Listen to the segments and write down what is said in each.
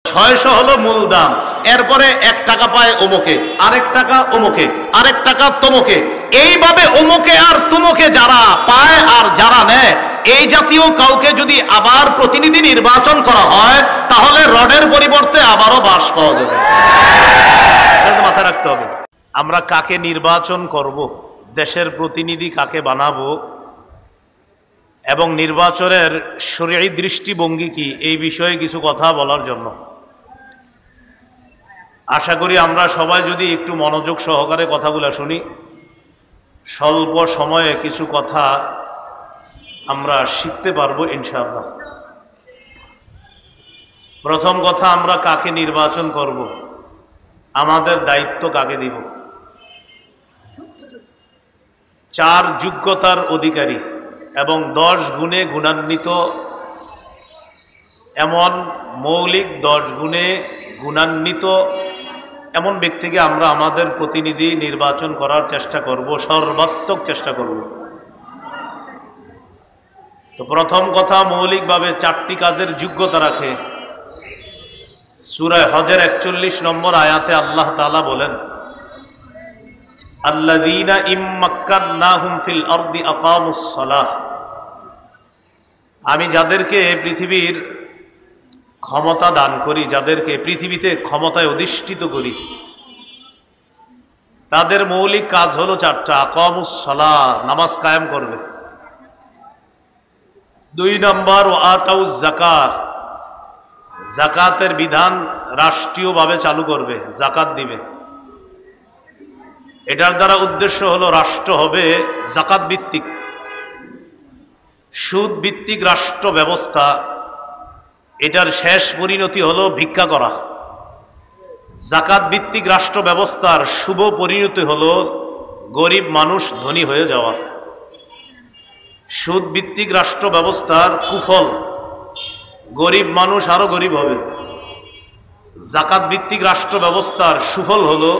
600 হলো মূল দাম, এরপরে 1 টাকা পায় অমুকে, আরেক টাকা অমুকে, আরেক টাকা তমুকে, এইভাবে অমুকে আর তুমুকে যারা পায় আর যারা নেয়, এই জাতীয় কাউকে যদি আবার প্রতিনিধি নির্বাচন করা হয় তাহলে রডের পরিবর্তে আবারও বাঁশ পাওয়া যাবে। মাথায় রাখতে হবে আমরা কাকে নির্বাচন করব, দেশের প্রতিনিধি কাকে বানাবো এবং নির্বাচনের শরীয়ী দৃষ্টিভঙ্গি কি, এই বিষয়ে কিছু কথা বলার জন্য আশা করি আমরা সবাই যদি একটু মনোযোগ সহকারে কথাগুলো শুনি, স্বল্প সময়ে কিছু কথা আমরা শিখতে পারবো ইনশাআল্লাহ। প্রথম কথা, আমরা কাকে নির্বাচন করব, আমাদের দায়িত্ব কাকে দিব। 4 যোগ্যতার অধিকারী এবং 10 গুণে গুণান্বিত, এমন মৌলিক 10 গুণে গুণান্বিত এমন ব্যক্তিকে আমরা আমাদের প্রতিনিধি নির্বাচন করার চেষ্টা করব, সর্বাত্মক চেষ্টা করব। তো প্রথম কথা, মৌলিকভাবে 4টি কাজের যোগ্যতা রাখে। সূরা হজের 41 নম্বর আয়াতে আল্লাহ তাআলা বলেন, আল্লাযীনা ইম্মাক্কান্নাহুম ফিল আরদি আকামুস সালাহ, আমি যাদেরকে পৃথিবীর ক্ষমতা দান করি, যাদেরকে পৃথিবীতে ক্ষমতায় অধিষ্ঠিত করি, তাদের মৌলিক কাজ হলো 4টা। আকামুস সালাহ, নামাজ কায়েম করবে। 2 নম্বর, ওয়া আতাউজ যাকাত, যাকাতের বিধান রাষ্ট্রীয়ভাবে চালু করবে, যাকাত দিবে। এটার দ্বারা উদ্দেশ্য হলো রাষ্ট্র হবে যাকাত ভিত্তিক। সুদ ভিত্তিক রাষ্ট্র ব্যবস্থা, এটার শেষ পরিণতি হলো ভিক্ষা করা। যাকাত ভিত্তিক রাষ্ট্র ব্যবস্থার শুভ পরিণতি হলো গরিব মানুষ ধনী হয়ে যাওয়া। সুদ ভিত্তিক রাষ্ট্র ব্যবস্থার কুফল, গরিব মানুষ আরো গরিব হবে। যাকাত ভিত্তিক রাষ্ট্র ব্যবস্থার সুফল হলো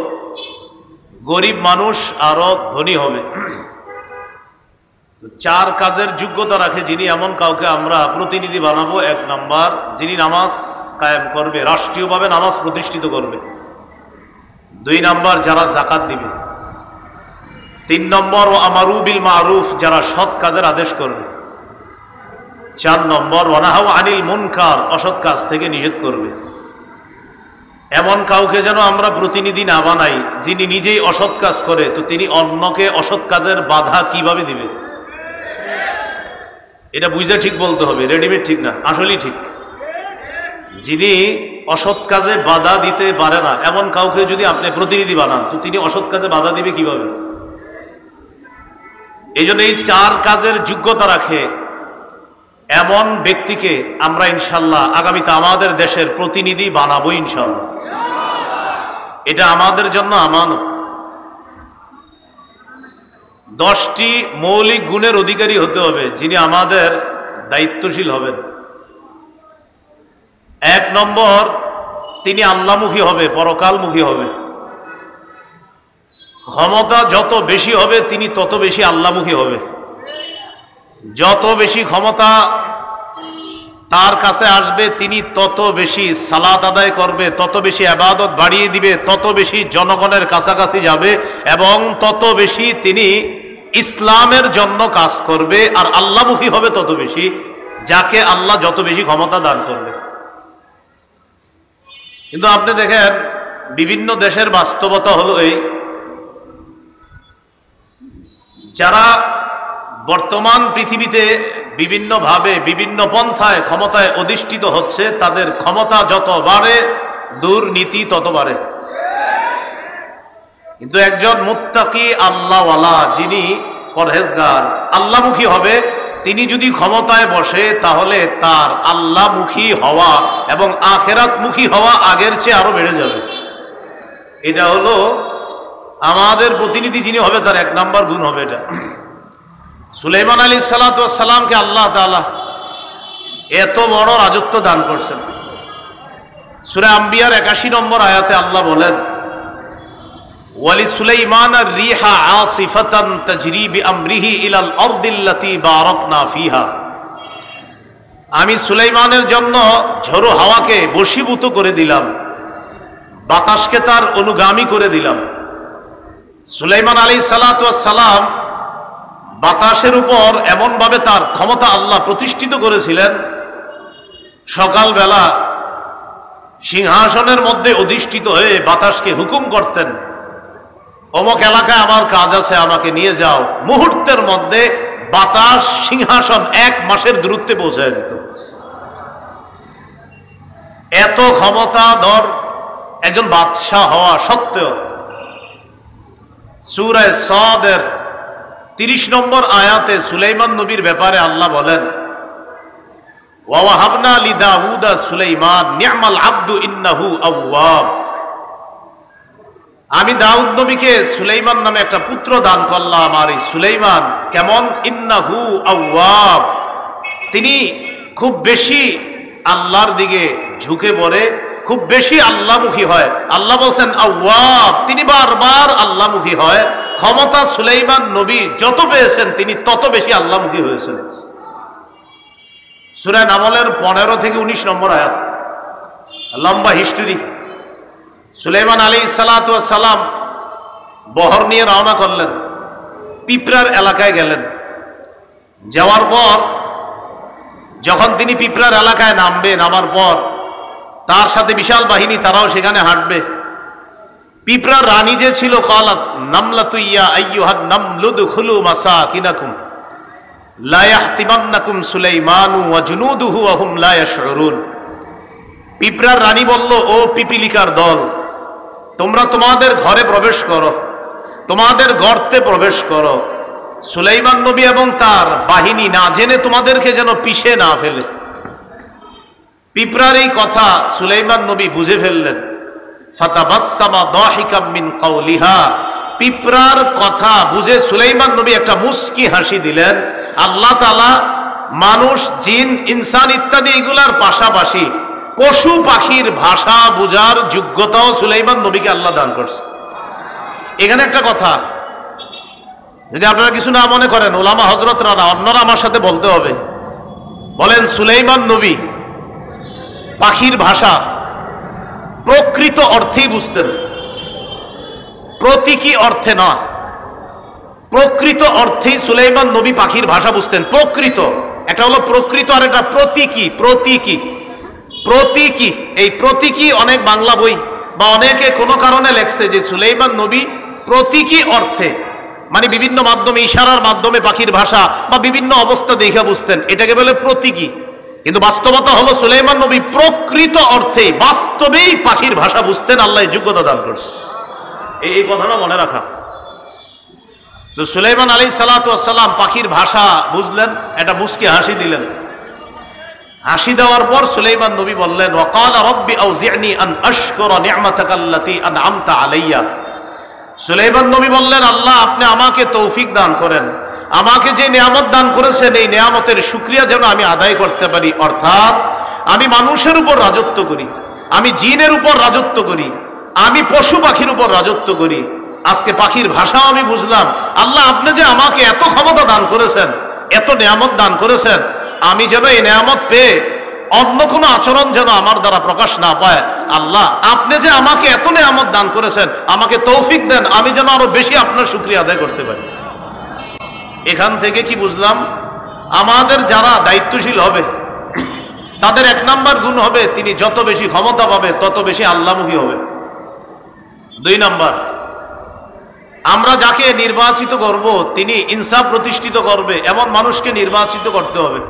গরিব মানুষ আরো ধনী হবে। 4 কাজের যোগ্যতা রাখে যিনি, এমন কাউকে আমরা প্রতিনিধি বানাবো। 1 নম্বর, যিনি নামাজ কায়েম করবে, রাষ্ট্রীয়ভাবে নামাজ প্রতিষ্ঠিত করবে। 2 নম্বর, যারা যাকাত দিবে। 3 নম্বর, ওয়া আমারু বিল মারুফ, যারা সৎ কাজের আদেশ করবে। 4 নম্বর, ওয়া নাহাউ আনিল মুনকার, অসৎ কাজ থেকে নিষেধ করবে। এমন কাউকে যেন আমরা প্রতিনিধি না বানাই যিনি নিজেই অসৎ কাজ করে, তো তিনি অন্যকে অসৎ কাজের বাধা কিভাবে দিবে? এটা বুঝে ঠিক বলতে হবে, রেডিমেড ঠিক না, আসলেই ঠিক। যিনি অসৎ কাজে বাধা দিতে পারে না, এমন কাউকে যদি আপনি প্রতিনিধি বানান, তো তিনি অসৎ কাজে বাধা দিবে কিভাবে? এই জন্য এই 4 কাজের যোগ্যতা রাখে এমন ব্যক্তিকে আমরা ইনশাল্লাহ আগামীতে আমাদের দেশের প্রতিনিধি বানাবো ইনশাল্লাহ। এটা আমাদের জন্য আমানত। 10টি মৌলিক গুণের অধিকারী হতে হবে যিনি আমাদের দায়িত্বশীল হবেন। 1 নম্বর, তিনি আল্লাহমুখী হবে, পরকালমুখী হবে। ক্ষমতা যত বেশি হবে তিনি তত বেশি আল্লাহমুখী হবে। যত বেশি ক্ষমতা তার কাছে আসবে তিনি তত বেশি সালাত আদায় করবে, তত বেশি ইবাদত বাড়িয়ে দিবে, তত বেশি জনগণের কাছাকাছি যাবে এবং তত বেশি তিনি ইসলামের জন্য কাজ করবে। আর আল্লাহমুখী হবে তত বেশি, যাকে আল্লাহ যত বেশি ক্ষমতা দান করবে। কিন্তু আপনি দেখেন বিভিন্ন দেশের বাস্তবতা হলো এই, যারা বর্তমান পৃথিবীতে বিভিন্নভাবে বিভিন্ন পন্থায় ক্ষমতায় অধিষ্ঠিত হচ্ছে, তাদের ক্ষমতা যত বাড়ে দুর্নীতি তত বাড়ে। কিন্তু একজন মুত্তাকি আল্লাহওয়ালা, যিনি পরহেজগার আল্লাহমুখী হবে, তিনি যদি ক্ষমতায় বসে তাহলে তার আল্লাহমুখী হওয়া এবং আখিরাতমুখী হওয়া আগের চেয়ে আরো বেড়ে যাবে। এটা হলো আমাদের প্রতিনিধি যিনি হবে তার 1 নম্বর গুণ হবে এটা। সুলাইমান আলাইহিস সালাতু ওয়াস সালামকে আল্লাহ তাআলা এত বড় রাজত্ব দান করছেন। সূরা আম্বিয়ার 81 নম্বর আয়াতে আল্লাহ বলেন, ওয়ালি সুলাইমান আর-রিহা আসিফাতান তাজরি বিআমরিহি ইলাল আরদিল্লাতী বারাকনা ফিহা। আমি সুলাইমানের জন্য ঝোড়ো হাওয়াকে বশীভূত করে দিলাম, বাতাসকে তার অনুগামী করে দিলাম। সুলাইমান আলাইহিসসালাতু ওয়াস সালাম বাতাসের উপর এমন ভাবে তার ক্ষমতা আল্লাহ প্রতিষ্ঠিত করেছিলেন, সকালবেলা সিংহাসনের মধ্যে অধিষ্ঠিত হয়ে বাতাসকে হুকুম করতেন, অমুক এলাকায় আমার কাজ আছে, আমাকে নিয়ে যাও। মুহূর্তের মধ্যে বাতাস সিংহাসন 1 মাসের দূরত্বে পৌঁছায় দিত। এত ক্ষমতাধর একজন বাদশাহ হওয়া সত্ত্বেও সূরা সাদের 30 নম্বর আয়াতে সুলাইমান নবীর ব্যাপারে আল্লাহ বলেন, ওয়া ওয়াহাবনা লিদাউদা সুলাইমান নি'মাল আবদু ইন্নাহু আওয়াব। আমি দাউদ নবীকে সুলাইমান নামে একটা পুত্র দান করলাম, আর এই সুলাইমান কেমন? ইন্নাহু আওয়াব, তিনি খুব বেশি আল্লাহর দিকে ঝুঁকে পড়ে, খুব বেশি আল্লাহমুখী হয়। আল্লাহ বলছেন আওয়াব, তিনি বারবার আল্লাহমুখী হয়। ক্ষমতা সুলাইমান নবী যত পেয়েছেন তিনি তত বেশি আল্লাহমুখী হয়েছেন। সূরা নামলের 15 থেকে 19 নম্বর আয়াত, লম্বা হিস্ট্রি। সুলাইমান আলাইহিসসালাতু ওয়াস সালাম বহর নিয়ে রওনা করলেন, পিঁপড়ার এলাকায় গেলেন। যাওয়ার পর যখন তিনি পিঁপড়ার এলাকায় নামার পর তার সাথে বিশাল বাহিনী, তারাও সেখানে হাঁটবে। পিঁপড়ার রানী যে ছিল, ক্বালাত নামলাতু ইয়া আইয়ুহান নামলু দুখুলু মাসাকিনাকুম লা ইয়াহতিমান্নাকুম সুলাইমানু ওয়া জুনুদুহু ওয়া হুম লা ইয়াশউরুন। পিঁপড়ার রানী বলল, ও পিপিলিকার দল, তোমরা তোমাদের ঘরে প্রবেশ করো, তোমাদের গর্তে প্রবেশ করো। সুলাইমান নবী এবং তার বাহিনী না জেনে তোমাদেরকে যেন পিষে না ফেলে। পিঁপড়ার এই কথা সুলাইমান নবী বুঝে ফেললেন। ফাতাবাসসামা দাহিকাম মিন কাওলিহা, পিঁপড়ার কথা বুঝে সুলাইমান নবী একটা মুস্কি হাসি দিলেন। আল্লাহ তাআলা মানুষ, জিন, ইনসান ইত্যাদি এগুলার পাশাপাশি পশু পাখির ভাষা বোঝার যোগ্যতাও সুলাইমান নবীকে আল্লাহ দান করছে। এখানে একটা কথা, যদি আপনারা কিছু না মনে করেন, ওলামা হযরতরা না, আপনারা আমার সাথে বলতে হবে। বলেন, সুলাইমান নবী পাখির ভাষা প্রকৃত অর্থেই বুঝতেন, প্রতীকী অর্থে না। প্রকৃত অর্থেই সুলাইমান নবী পাখির ভাষা বুঝতেন। প্রকৃত, একটা হলো প্রকৃত আর একটা প্রতীকী। প্রতীকী প্রতীকী এই প্রতীকী অনেক বাংলা বই বা অনেকে কোনো কারণে লেখছে যে সুলাইমান নবী প্রতীকী অর্থে, মানে বিভিন্ন মাধ্যমে, ইশারার মাধ্যমে পাখির ভাষা বা বিভিন্ন অবস্থা দেখে বুঝতেন, এটাকে বলে প্রতীকী। কিন্তু বাস্তবতা হলো সুলাইমান নবী প্রকৃত অর্থে বাস্তবেই পাখির ভাষা বুঝতেন। আল্লাহ যোগ্যতা দান করছে, এই কথাটা মনে রাখা। তো সুলাইমান আলাইহিসসালাতু ওয়াস সালাম পাখির ভাষা বুঝলেন, এটা মুস্কি হাসি দিলেন। হাসি দেওয়ার পর সুলাইমান নবী বললেন, ওয়াকালা রাব্বি আউজি'নি আন আশকুরা নি'মাতাকাল্লাতী আন'আমতা আলাইয়া। সুলাইমান নবী বললেন, আল্লাহ আপনি আমাকে তৌফিক দান করেন, আমাকে যে নিয়ামত দান করেছেন এই নিয়ামতের শুকরিয়া যেন আমি আদায় করতে পারি। অর্থাৎ আমি মানুষের উপর রাজত্ব করি, আমি জিনের উপর রাজত্ব করি, আমি পশু পাখির উপর রাজত্ব করি। আজকে পাখির ভাষাও আমি বুঝলাম। আল্লাহ আপনি যে আমাকে এত ক্ষমতা দান করেছেন, এত নিয়ামত দান করেছেন, আমি যেন এই নিয়ামত পেয়ে অন্য কোনো আচরণ যেন আমার দ্বারা প্রকাশ না পায়। আল্লাহ আপনি যে আমাকে এত নিয়ামত দান করেছেন, আমাকে তৌফিক দেন, আমি যেন আরো বেশি আপনার শুকরিয়া আদায় করতে পারি। এখান থেকে কি বুঝলাম? আমাদের যারা দায়িত্বশীল হবে তাদের 1 নাম্বার গুণ হবে, তিনি যত বেশি ক্ষমতা পাবে তত বেশি আল্লাহমুখী হবে। 2 নাম্বার, আমরা যাকে নির্বাচিত করব তিনি ইনসাফ প্রতিষ্ঠিত করবে এমন মানুষকে নির্বাচিত করতে হবে।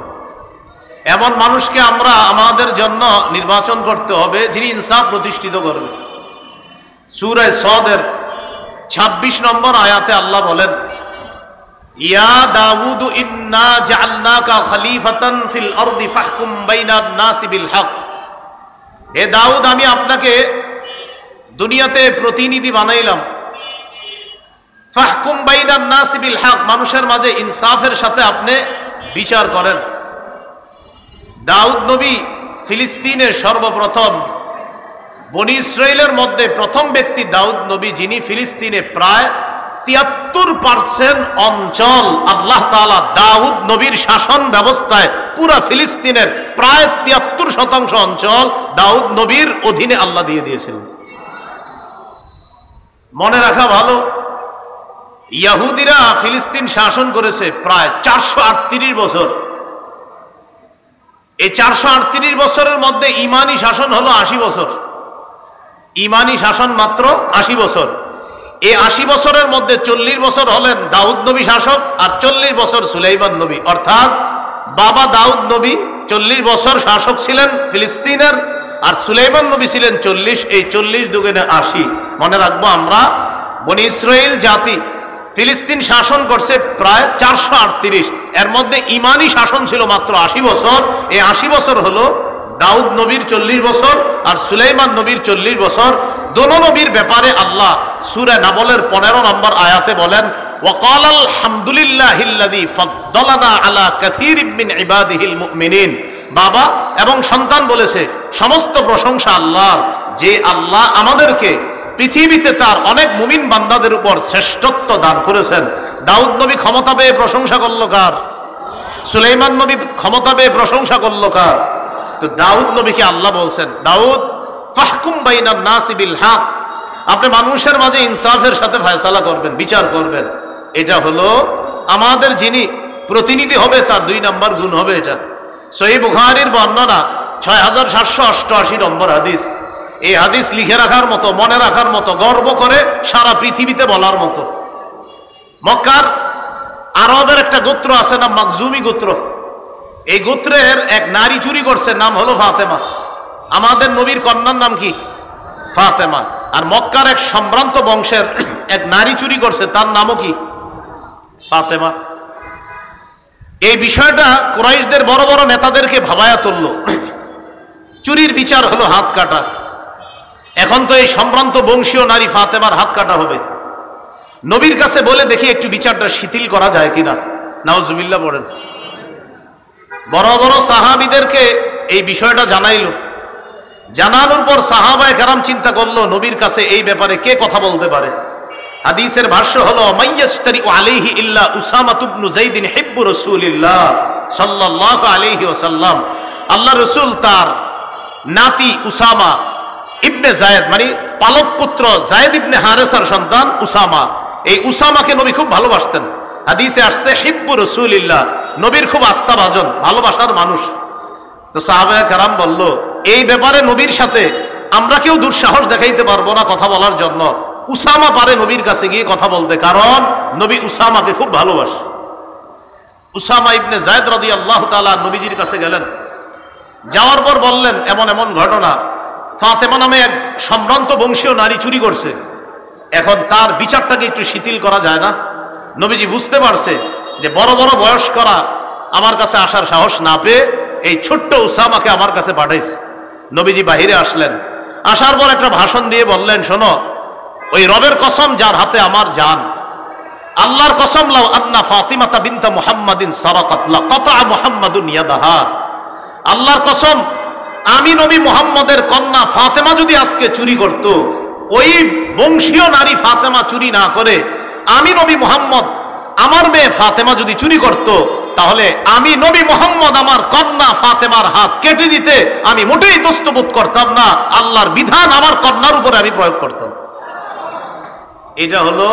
এমন মানুষকে আমরা আমাদের জন্য নির্বাচন করতে হবে যিনি ইনসাফ প্রতিষ্ঠিত করবে। সূরা সাদের 26 নম্বর আয়াতে আল্লাহ বলেন, ইয়া দাউদ ইন্না জাআলনাকা খলিফাতান ফিল আরদি ফাহকুম বাইনান নাসি বিল হক। হে দাউদ, আমি আপনাকে দুনিয়াতে প্রতিনিধি বানাইলাম। ফাহকুম বাইনান নাসি বিল হক, মানুষের মাঝে ইনসাফের সাথে আপনি বিচার করেন। দাউদ নবী ফিলিস্তিনের সর্বপ্রথম, বনি ইসরাইলের মধ্যে প্রথম ব্যক্তি দাউদ নবী, যিনি ফিলিস্তিনে প্রায় 73% অঞ্চল আল্লাহ তাআলা দাউদ নবীর শাসন ব্যবস্থায় পুরা ফিলিস্তিনের প্রায় 73% অঞ্চল দাউদ নবীর অধীনে আল্লাহ দিয়ে দিয়েছিলেন। মনে রাখা ভালো, ইহুদিরা ফিলিস্তিন শাসন করেছে প্রায় 438 বছর। এই 438 বছরের মধ্যে ইমানি শাসন হলো 80 বছর। ইমানি শাসন মাত্র 80 বছর। এই 80 বছরের মধ্যে 40 বছর হলেন দাউদ নবী শাসক, আর 40 বছর সুলাইমান নবী। অর্থাৎ বাবা দাউদ নবী 40 বছর শাসক ছিলেন ফিলিস্তিনের, আর সুলাইমান নবী ছিলেন 40। এই 40 দুগুণে 80। মনে রাখবো, আমরা বনি ইসরাইল জাতি ফিলিস্তিন শাসন করছে প্রায় 438। এর মধ্যে ইমানি শাসন ছিল মাত্র 80 বছর। এই 80 বছর হলো দাউদ নবীর 40 বছর আর সুলাইমান নবীর 40 বছর। দোনো নবীর ব্যাপারে আল্লাহ সূরা নাবলের 15 নম্বর আয়াতে বলেন, ওয়াকাল আলহামদুলিল্লাহিল্লাযী ফাদ্দালানা আলা কাসীরিম মিন ইবাদিহিল মুমিনিন। বাবা এবং সন্তান বলেছে সমস্ত প্রশংসা আল্লাহর, যে আল্লাহ আমাদেরকে পৃথিবীতে তার অনেক মুমিন বান্দাদের উপর শ্রেষ্ঠত্ব দান করেছেন। দাউদ নবী ক্ষমতা পেয়ে প্রশংসা করল কার? সুলাইমান নবী ক্ষমতা পেয়ে প্রশংসা করল কার? তো দাউদ নবীকে আল্লাহ বলছেন, দাউদ ফাহকুম বাইনান নাসি বিল হক, আপনি মানুষের মাঝে ইনসাফের সাথে ফয়সালা করবেন, বিচার করবেন। এটা হলো আমাদের যিনি প্রতিনিধি হবে তার 2 নম্বর গুণ হবে এটা। সহিহ বুখারীর বর্ণনা 6788 নম্বর হাদিস। এই হাদিস লিখে রাখার মতো, মনে রাখার মতো, গর্ব করে সারা পৃথিবীতে বলার মতো। মক্কার আরবের একটা গোত্র আছে না, মাকজুমি গোত্র। এই গোত্রের এক নারী চুরি করছে, নাম হলো ফাতেমা। আমাদের নবীর কন্যার নাম কি? ফাতেমা। আর মক্কার এক সম্ভ্রান্ত বংশের এক নারী চুরি করছে, তার নামও কি? ফাতেমা। এই বিষয়টা কুরাইশদের বড় বড় নেতাদেরকে ভাবায়া তুলল। চুরির বিচার হলো হাত কাটা। এখন তো এই সম্ভ্রান্ত বংশীয় নারী ফাতেমার হাত কাটা হবে। নবীর কাছে বলে দেখি একটু বিচারটা শিথিল করা যায় কিনা। নাউজুবিল্লাহ পড়েন। বড় বড় সাহাবীদেরকে এই বিষয়টা জানাইলো। জানানোর পর সাহাবায়ে কেরাম চিন্তা করলো নবীর কাছে এই ব্যাপারে কে কথা বলতে পারে। হাদিসের ভাষ্য হলো, মাইয়াশতারি আলাইহি ইল্লা উসামা ইবনে যায়েদ হিব্বু রাসূলিল্লাহ সাল্লাল্লাহু আলাইহি ওয়াসাল্লাম। আল্লাহ রাসূল তার নাতি উসামা ইবনে যায়েদ, মানে পালক পুত্র যায়েদ ইবনে হারেসার সন্তান উসামা, এই উসামাকে নবী খুব ভালোবাসতেন। হাদিসে আসছে হিব্বু রাসূলিল্লাহ, নবীর খুব আস্থাভাজন, ভালোবাসার মানুষ। তো সাহাবায়ে কেরাম বলল, এই ব্যাপারে নবীর সাথে আমরা কেউ দুঃসাহস দেখাইতে পারবো না কথা বলার জন্য। উসামা পারে নবীর কাছে গিয়ে কথা বলতে, কারণ নবী উসামাকে খুব ভালোবাসে। উসামা ইবনে যায়েদ রাদিয়াল্লাহু তাআলা নবীজির কাছে গেলেন। যাওয়ার পর বললেন, এমন এমন ঘটনা, ফাতেমা নামে এক সম্ভ্রান্ত বংশীয় নারী চুরি করছে, এখন তার বিচারটাকে একটু শিথিল করা যায় না? নবীজি বুঝতে পারছে যে বড় বড় বয়স্করা আমার কাছে আসার সাহস না পেয়ে এই ছোট্ট উসামাকে আমার কাছে পাঠাইছে। নবীজি বাহিরে আসলেন। আসার পর একটা ভাষণ দিয়ে বললেন, শোনো, ওই রবের কসম যার হাতে আমার জান, আল্লাহর কসম, লাউ আন্না ফাতিমাতা বিনতা মুহাম্মাদিন সারাকাত লাকাতা মুহাম্মাদুন ইয়াদাহা। আল্লাহর কসম, আমি নবী মুহাম্মদের কন্যা ফাতেমা যদি আজকে চুরি করত, ওই বংশীয় নারী ফাতেমা চুরি না করে আমি নবী মুহাম্মদ, আমার মেয়ে ফাতেমা যদি চুরি করত, তাহলে আমি নবী মুহাম্মদ আমার কন্যা ফাতেমার হাত কেটে দিতে আমি মোটেই দস্তবোধ করতাম না। আল্লাহর বিধান আমার কন্যার উপরে আমি প্রয়োগ করতাম। এটা হলো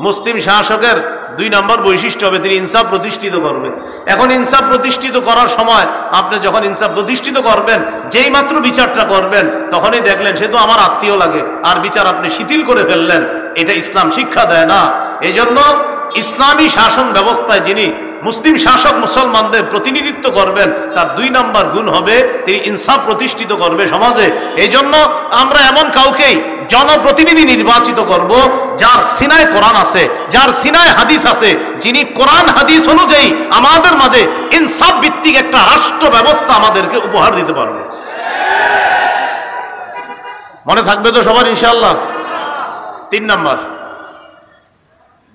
মুসলিম শাসকের 2 নম্বর বৈশিষ্ট্য হবে, তিনি ইনসাফ প্রতিষ্ঠিত করবে। এখন ইনসাফ প্রতিষ্ঠিত করার সময় আপনি যখন ইনসাফ প্রতিষ্ঠিত করবেন, যেই মাত্র বিচারটা করবেন তখনই দেখলেন সে তো আমার আত্মীয় লাগে, আর বিচার আপনি শিথিল করে ফেললেন, এটা ইসলাম শিক্ষা দেয় না। এই জন্য ইসলামী শাসন ব্যবস্থায় যিনি মুসলিম শাসক মুসলমানদের প্রতিনিধিত্ব করবেন, তার 2 নম্বর গুণ হবে তিনি ইনসাফ প্রতিষ্ঠিত করবে সমাজে। এই জন্য আমরা এমন কাউকেই জনপ্রতিনিধি নির্বাচিত করব যার সিনায় কোরআন আছে, যার সিনায় হাদিস আছে, যিনি কোরআন হাদিস অনুযায়ী আমাদের মাঝে ইনসাফ ভিত্তিক একটা রাষ্ট্র ব্যবস্থা আমাদেরকে উপহার দিতে পারবে। মনে থাকবে তো সবার ইনশাআল্লাহ? 3 নম্বর,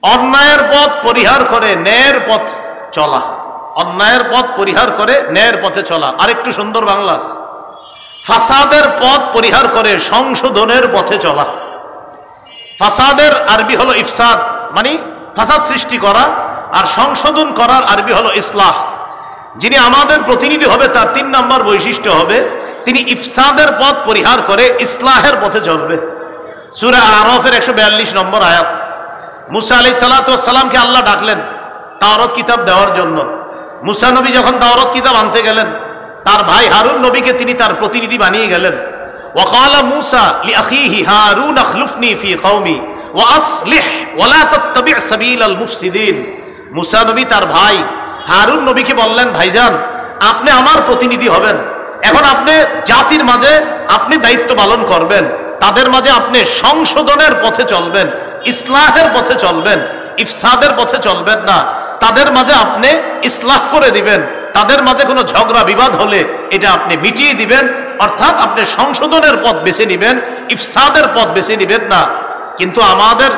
অন্যায়ের পথ পরিহার করে ন্যায়ের পথ চলা। অন্যায়ের পথ পরিহার করে ন্যায়ের পথে চলা। আরেকটু সুন্দর বাংলা আছে, ফাসাদের পথ পরিহার করে সংশোধনের পথে চলা। ফাসাদের আরবি হলো ইফসাদ, মানে ফাসাদ সৃষ্টি করা, আর সংশোধন করার আরবি হলো ইসলাহ। যিনি আমাদের প্রতিনিধি হবে তার 3 নম্বর বৈশিষ্ট্য হবে তিনি ইফসাদের পথ পরিহার করে ইসলাহের পথে চলবে। সূরা আরাফের 142 নম্বর আয়াত। মুসা আলাইহিস সালাতু ওয়াস সালামকে আল্লাহ ডাকলেন তাওরাত কিতাব দেওয়ার জন্য। মুসা নবী যখন তাওরাত কিতাব আনতে গেলেন, তার ভাই হারুন নবীকে তিনি তার প্রতিনিধি বানিয়ে গেলেন। ওয়াকালা মুসা লিআখিহি হারুন আখলুফনি ফি কওমি ওয়া আসলিহ ওয়া লা তাত্তাবি' সাবিলাল মুফসিদিন। মুসা নবী তার ভাই হারুন নবীকে বললেন, ভাইজান আপনি আমার প্রতিনিধি হবেন, এখন আপনি জাতির মাঝে আপনি দায়িত্ব পালন করবেন, তাদের মাঝে আপনি সংশোধনের পথে চলবেন, ইসলাহের পথে চলবেন, ইফসাদের পথে চলবেন না। তাদের মাঝে আপনি ইসলাহ করে দিবেন, তাদের মাঝে কোনো ঝগড়া বিবাদ হলে এটা আপনি মিটিয়ে দিবেন, অর্থাৎ আপনি সংশোধনের পথ বেছে নেবেন, ইফসাদের পথ বেছে নেবেন না। কিন্তু আমাদের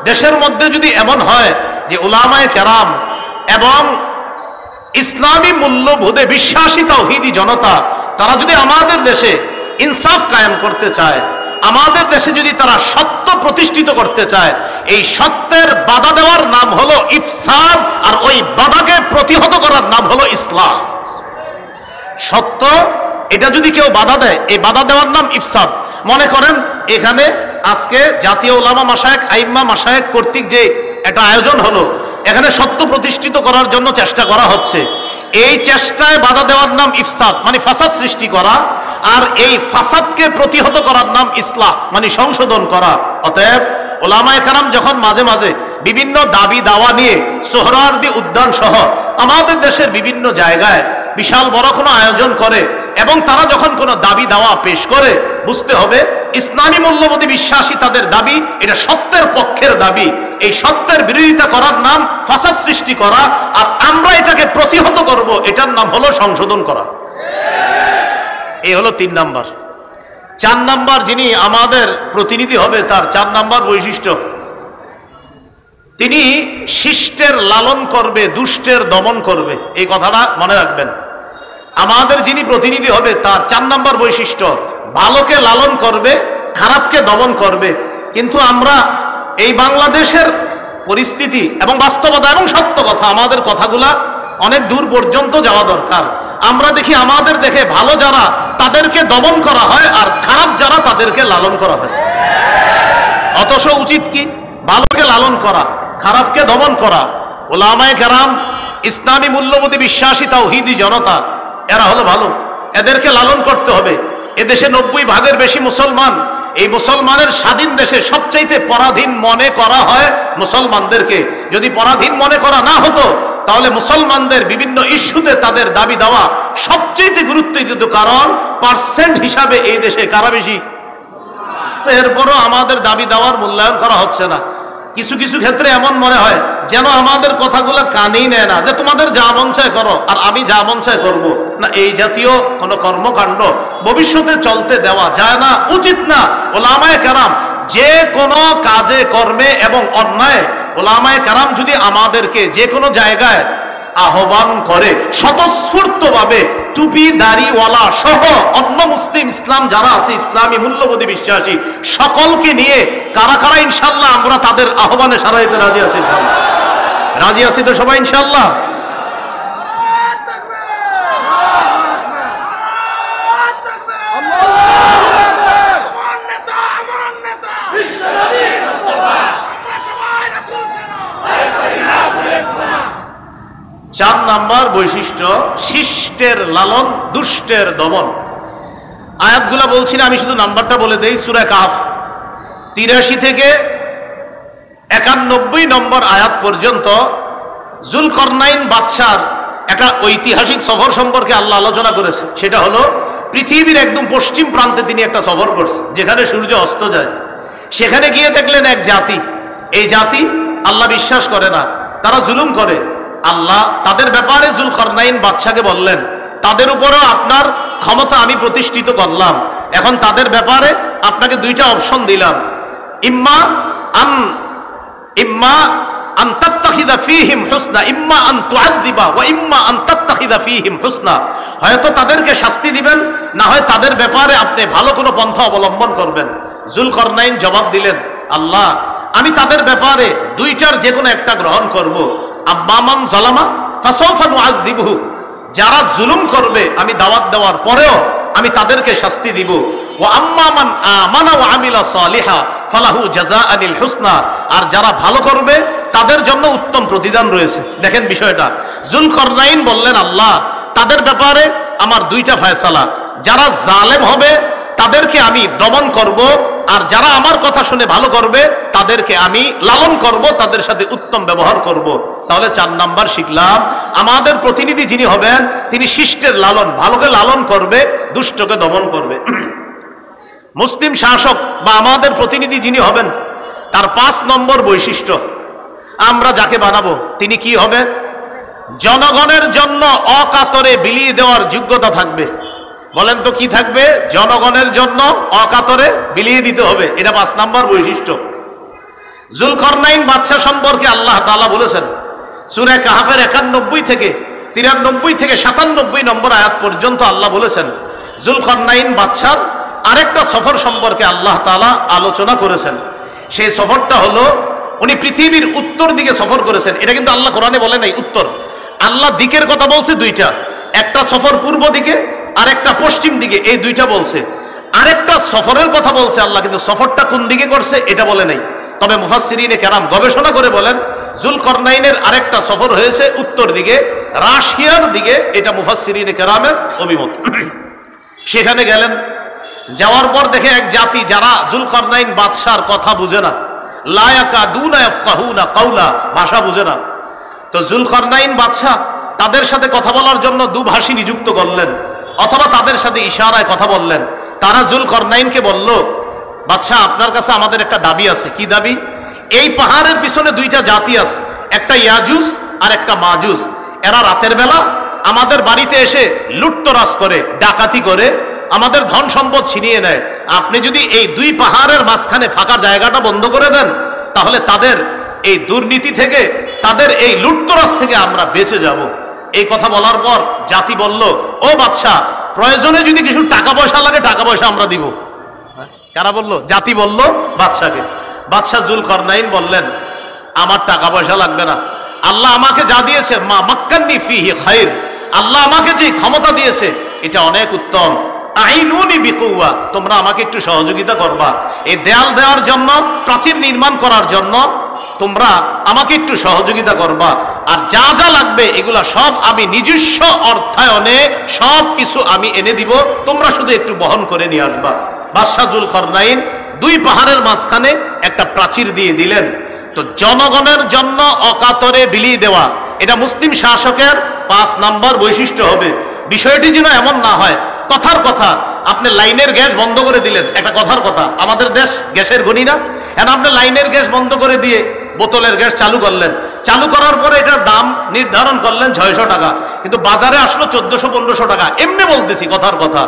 দেশের মধ্যে যদি এমন হয় যে উলামায়ে কেরাম এবং ইসলামী মূল্যবোধে বিশ্বাসী তাওহীদি জনতা তারা যদি আমাদের দেশে ইনসাফ কায়েম করতে চায়, আমাদের দেশে যদি তারা সত্য প্রতিষ্ঠিত করতে চায়, এই সত্যের বাধা দেওয়ার নাম হলো ইফসাদ, আর ওই বাধাকে প্রতিহত করার নাম হলো ইসলাম। সত্য এটা যদি কেউ বাধা দেয়, এই বাধা দেওয়ার নাম ইফসাদ। মনে করেন এখানে আজকে জাতীয় উলামা মাশায়েখ আইম্মা মাশায়েখ কর্তৃক যে একটা আয়োজন হলো, এখানে সত্য প্রতিষ্ঠিত করার জন্য চেষ্টা করা হচ্ছে, এই চেষ্টায় বাধা দেওয়ার নাম ইফসাদ, মানে ফাসাদ সৃষ্টি করা, আর এই ফাসাদকে প্রতিহত করার নাম ইসলাহ, মানে সংশোধন করা। অতএব উলামায়ে কেরাম যখন মাঝে মাঝে বিভিন্ন দাবি দাওয়া নিয়ে সোহরাওয়ার্দী উদ্যান সহ আমাদের দেশের বিভিন্ন জায়গায় বিশাল বড় কোনো আয়োজন করে এবং তারা যখন কোনো দাবি দাওয়া পেশ করে, বুঝতে হবে ইসলামী মূল্যবোধে বিশ্বাসী তাদের দাবি এটা সত্যের পক্ষের দাবি। এই সত্যের বিরোধিতা করার নাম ফাসাদ সৃষ্টি করা, আর আমরা এটাকে প্রতিহত করব, এটার নাম হলো সংশোধন করা। এই হলো 3 নাম্বার। 4 নাম্বার যিনি আমাদের প্রতিনিধি হবে তার 4 নাম্বার বৈশিষ্ট্য, তিনি শিষ্টের লালন করবে, দুষ্টের দমন করবে। এই কথাটা মনে রাখবেন। আমাদের যিনি প্রতিনিধি হবে তার 4 নাম্বার বৈশিষ্ট্য ভালোকে লালন করবে, খারাপকে দমন করবে। কিন্তু আমরা এই বাংলাদেশের পরিস্থিতি এবং বাস্তবতা এবং সত্য কথা, আমাদের কথাগুলা অনেক দূর পর্যন্ত যাওয়া দরকার। আমরা দেখি আমাদের দেখে ভালো যারা তাদেরকে দমন করা হয়, আর খারাপ যারা তাদেরকে লালন করা হয়। অথচ উচিত কি? ভালোকে লালন করা, খারাপকে দমন করা। উলামায়ে কেরাম ইসলামী মূল্যবোধে বিশ্বাসী তাওহীদি জনতা, এরা হলো ভালো, এদেরকে লালন করতে হবে। এদেশে 90 ভাগের বেশি মুসলমান। এই মুসলমানের স্বাধীন দেশে সবচাইতে পরাধীন মনে করা হয় মুসলমানদেরকে। যদি পরাধীন মনে করা না হতো তাহলে মুসলমানদের বিভিন্ন ইস্যুতে তাদের দাবি দেওয়া সবচেয়ে গুরুত্ব দিত, কারণ পার্সেন্ট হিসাবে এই দেশে কারা বেশি। এরপরও আমাদের দাবি দেওয়ার মূল্যায়ন করা হচ্ছে না। কিছু কিছু ক্ষেত্রে এমন মনে হয় যেন আমাদের কথাগুলো কানেই নেয় না, যে তোমাদের যা মন চায় করো আর আমি যা মন চায় করবো না। এই জাতীয় কোনো কর্মকাণ্ড ভবিষ্যতে চলতে দেওয়া যায় না, উচিত না। উলামায়ে কেরাম যে কোনো কাজে কর্মে এবং অন্যায়, উলামায়ে কেরাম যদি আমাদেরকে যে কোনো জায়গায় আহ্বান করে স্বতঃস্ফূর্তভাবে, টুপি দাড়িওয়ালা সহ অন্য মুসলিম ইসলাম যারা আছে, ইসলামী মূল্যবোধে বিশ্বাসী সকলকে নিয়ে কারা কারা ইনশাআল্লাহ আমরা তাদের আহ্বানে সাড়া দিতে রাজি আছি? রাজি আছি তো সবাই ইনশাআল্লাহ? চার নাম্বার বৈশিষ্ট্য শিষ্টের লালন, দুষ্টের দমন। আয়াতগুলা বলছি না, আমি শুধু নাম্বারটা বলে দেই। সূরা কাহফ 83 থেকে 91 নম্বর আয়াত পর্যন্ত যুলকরনাইন বাদশার একটা ঐতিহাসিক সফর সম্পর্কে আল্লাহ আলোচনা করেছে। সেটা হলো পৃথিবীর একদম পশ্চিম প্রান্তে তিনি একটা সফর করছে, যেখানে সূর্য অস্ত যায়। সেখানে গিয়ে দেখলেন এক জাতি, এই জাতি আল্লাহ বিশ্বাস করে না, তারা জুলুম করে। আল্লাহ তাদের ব্যাপারে যুলকরনাইন বাদশাকে বললেন, তাদের উপরও আপনার ক্ষমতা আমি প্রতিষ্ঠিত করলাম, এখন তাদের ব্যাপারে আপনাকে 2টা অপশন দিলাম, ইম্মা আন তাত্তাখিযা ফীহিম হুসনা, ইম্মা আন তুআযযিবা ওয়া ইম্মা আন তাত্তাখিযা ফীহিম হুসনা। হয়তো তাদেরকে শাস্তি দিবেন, না হয় তাদের ব্যাপারে আপনি ভালো কোনো পন্থা অবলম্বন করবেন। যুলকরনাইন জবাব দিলেন, আল্লাহ আমি তাদের ব্যাপারে 2টার যে কোনো একটা গ্রহণ করব। আম্মা মান যালামা ফাসাউফা নুআযযিবহু, যারা জুলুম করবে আমি দাওয়াত দেওয়ার পরেও আমি তাদেরকে শাস্তি দিব। ওয়া আম্মা মান আমানা ওয়া আমিলা সালিহা ফালাহু জাযাআনিল হুসনা, আর যারা ভালো করবে তাদের জন্য উত্তম প্রতিদান রয়েছে। দেখেন বিষয়টা, যুলকারনাইন বললেন আল্লাহ তাদের ব্যাপারে আমার দুইটা ফয়সালা, যারা জালেম হবে তাদেরকে আমি দমন করব, আর যারা আমার কথা শুনে ভালো করবে তাদেরকে আমি লালন করব, তাদের সাথে উত্তম ব্যবহার করব। তাহলে 4 নাম্বার শিখলাম, আমাদের প্রতিনিধি যিনি হবেন তিনি শিষ্টের লালন, ভালোকে লালন করবে, দুষ্টকে দমন করবে। মুসলিম শাসক বা আমাদের প্রতিনিধি যিনি হবেন তার 5 নম্বর বৈশিষ্ট্য, আমরা যাকে বানাবো তিনি কি হবে? জনগণের জন্য অকাতরে বিলিয়ে দেওয়ার যোগ্যতা থাকবে। বলেন তো কি থাকবে? জনগণের জন্য অকাতরে বিলিয়ে দিতে হবে, এটা 5 নম্বর বৈশিষ্ট্য। যুলকারনাইন বাদশা সম্পর্কে আল্লাহ তাআলা বলেছেন সূরা কাহফের 91 থেকে 93 থেকে 97 নম্বর আয়াত পর্যন্ত আল্লাহ বলেছেন যুলকারনাইন বাদশার আরেকটা সফর সম্পর্কে আল্লাহ তাআলা আলোচনা করেছেন। সেই সফরটা হলো উনি পৃথিবীর উত্তর দিকে সফর করেছেন। এটা কিন্তু আল্লাহ কোরআনে বলে নাই উত্তর, আল্লাহ দিকের কথা বলছে দুইটা, একটা সফর পূর্ব দিকে আর একটা পশ্চিম দিকে, এই দুইটা বলছে। আরেকটা সফরের কথা বলছে আল্লাহ, কিন্তু সফরটা কোন দিকে করছে এটা বলে নাই। তবে মুফাসসিরিনে কেরাম গবেষণা করে বলেন যুলকারনাইনের আরেকটা সফর হয়েছে উত্তর দিকে, রাশিয়ার দিকে, এটা মুফাসসিরিনে কেরামের অভিমত। সেখানে গেলেন, যাওয়ার পর দেখে এক জাতি যারা যুলকারনাইন বাদশার কথা বুঝে না, লা ইয়াকাদুনা ইয়াফকাহুনা কাওলা, ভাষা বুঝে না। তো যুলকারনাইন বাদশা তাদের সাথে কথা বলার জন্য দুভাষী নিযুক্ত করলেন, অথবা তাদের সাথে ইশারায় কথা বললেন। তারা যুলকারনাইনকে বলল, বাদশা আপনার কাছে আমাদের একটা দাবি আছে। কি দাবি? এই পাহাড়ের পিছনে 2টা জাতি আছে, একটা ইয়াজুজ আর একটা মাজুজ। এরা রাতের বেলা আমাদের বাড়িতে এসে লুটতরাজ করে, ডাকাতি করে, আমাদের ধন সম্পদ ছিনিয়ে নেয়। আপনি যদি এই 2 পাহাড়ের মাঝখানে ফাঁকা জায়গাটা বন্ধ করে দেন, তাহলে তাদের এই দুর্নীতি থেকে, তাদের এই লুটতরাজ থেকে আমরা বেঁচে যাব। এই কথা বলার পর জাতি বলল, ও বাদশা প্রয়োজনে যদি কিছু টাকা পয়সা লাগে টাকা পয়সা আমরা দিব। কারা বলল? জাতি বলল বাদশাকে। বাদশা যুলকারনাইন বললেন, আমার টাকা পয়সা লাগবে না, আল্লাহ আমাকে যা দিয়েছে মা মাক্কান্নি ফিহি খায়র, আল্লাহ আমাকে যে ক্ষমতা দিয়েছে এটা অনেক উত্তম। আইনুনি বিকুওয়া, তোমরা আমাকে একটু সহযোগিতা করবা, এই দেয়াল দেওয়ার জন্য, প্রাচীর নির্মাণ করার জন্য তোমরা আমাকে একটু সহযোগিতা করবা, আর যা যা লাগবে এগুলা সব আমি নিজস্ব অর্থায়নে সব কিছু আমি এনে দিব, তোমরা শুধু একটু বহন করে নিয়ে আসবা। বাদশা যুলকারনাইন 2 পাহাড়ের মাঝখানে একটা প্রাচীর দিয়ে দিলেন। তো জনগণের জন্য অকাতরে বিলিয়ে দেওয়া, এটা মুসলিম শাসকের 5 নম্বর বৈশিষ্ট্য হবে। বিষয়টি যেন এমন না হয় কথার কথা, আপনি লাইনের গ্যাস বন্ধ করে দিলেন, একটা কথার কথা, আমাদের দেশ গ্যাসের গনি না, এখন আপনি লাইনের গ্যাস বন্ধ করে দিয়ে বোতলের গ্যাস চালু করলেন, চালু করার পরে এটার দাম নির্ধারণ করলেন 600 টাকা, কিন্তু বাজারে আসলো 1400-1500 টাকা। এমনি বলতেছি কথার কথা।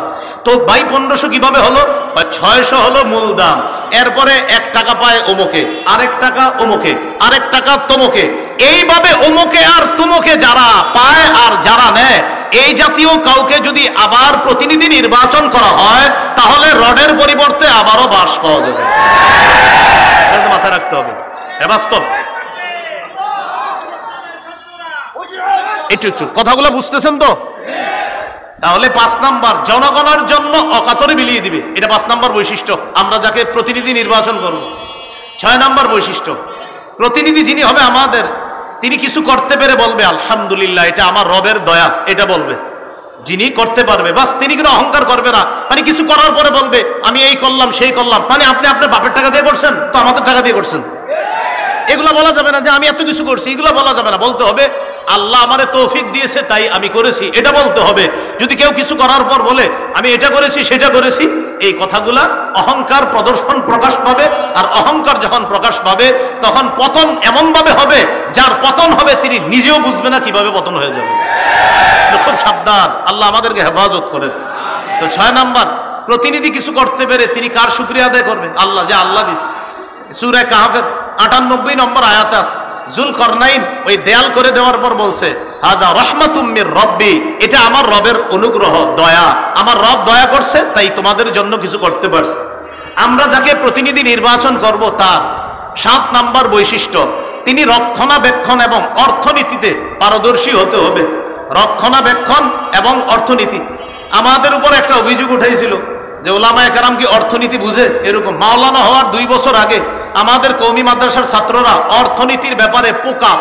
তো ভাই 1500 কিভাবে হলো? 600 হলো মূল দাম, এরপরে 1 টাকা পায় অমুকে, আরেক টাকা অমুকে, আরেক টাকা তমুকে, এইভাবে অমুকে আর তুমুকে যারা পায় আর যারা নেয়, এই জাতীয় কাউকে যদি আবার প্রতিনিধি নির্বাচন করা হয় তাহলে রডের পরিবর্তে আবারও বাঁশ পাওয়া যাবে। মাথায় রাখতে হবে, বাস্তব। একটু কথাগুলো বুঝতেছেন তো? তাহলে 5 নাম্বার, জনগণের জন্য অকাতরে বিলিয়ে দিবে, এটা 5 নাম্বার বৈশিষ্ট্য, আমরা যাকে প্রতিনিধি নির্বাচন করব। 6 নাম্বার বৈশিষ্ট্য, প্রতিনিধি যিনি হবে আমাদের, তিনি কিছু করতে পেরে বলবে আলহামদুলিল্লাহ এটা আমার রবের দয়া, এটা বলবে। যিনি করতে পারবে, বাস, তিনি কোনো অহংকার করবে না। মানে কিছু করার পরে বলবে আমি এই করলাম সেই করলাম, মানে আপনি আপনার বাপের টাকা দিয়ে করছেন তো আমাদের টাকা দিয়ে করছেন, এগুলা বলা যাবে না। যে আমি এত কিছু করছি এগুলা বলা যাবে না, বলতে হবে আল্লাহ আমারে তৌফিক দিয়েছে তাই আমি করেছি, এটা বলতে হবে। যদি কেউ কিছু করার পর বলে আমি এটা করেছি সেটা করেছি, এই কথাগুলা অহংকার প্রদর্শন প্রকাশ পাবে। আর অহংকার যখন প্রকাশ পাবে তখন পতন এমন ভাবে হবে, যার পতন হবে তিনি নিজেও বুঝবে না কিভাবে পতন হয়ে যাবে। খুব সাবধান, আল্লাহ আমাদেরকে হেফাজত করেন। তো 6 নাম্বার, প্রতিনিধি কিছু করতে পেরে তিনি কার শুকরিয়া আদায় করবেন? আল্লাহ, যে আল্লাহ দিস। সূরা কাহফের 98 নম্বর আয়াতে আছে, যুলকারনাইন ওই দেয়াল করে দেওয়ার পর বলছে হাদা রাহমাতুম মির রব্বি, এটা আমার রবের অনুগ্রহ, দয়া, আমার রব দয়া করছে তাই তোমাদের জন্য কিছু করতে পারছে। আমরা যাকে প্রতিনিধি নির্বাচন করব তার 7 নাম্বার বৈশিষ্ট্য, তিনি রক্ষণাবেক্ষণ এবং অর্থনীতিতে পারদর্শী হতে হবে। রক্ষণাবেক্ষণ এবং অর্থনীতি। আমাদের উপর একটা অভিযোগ উঠেছিল যে ওলামায়ে কেরাম কি অর্থনীতি বুঝে, এরকম। মাওলানা হওয়ার 2 বছর আগে আমাদের কওমি মাদ্রাসার ছাত্ররা অর্থনীতির ব্যাপারে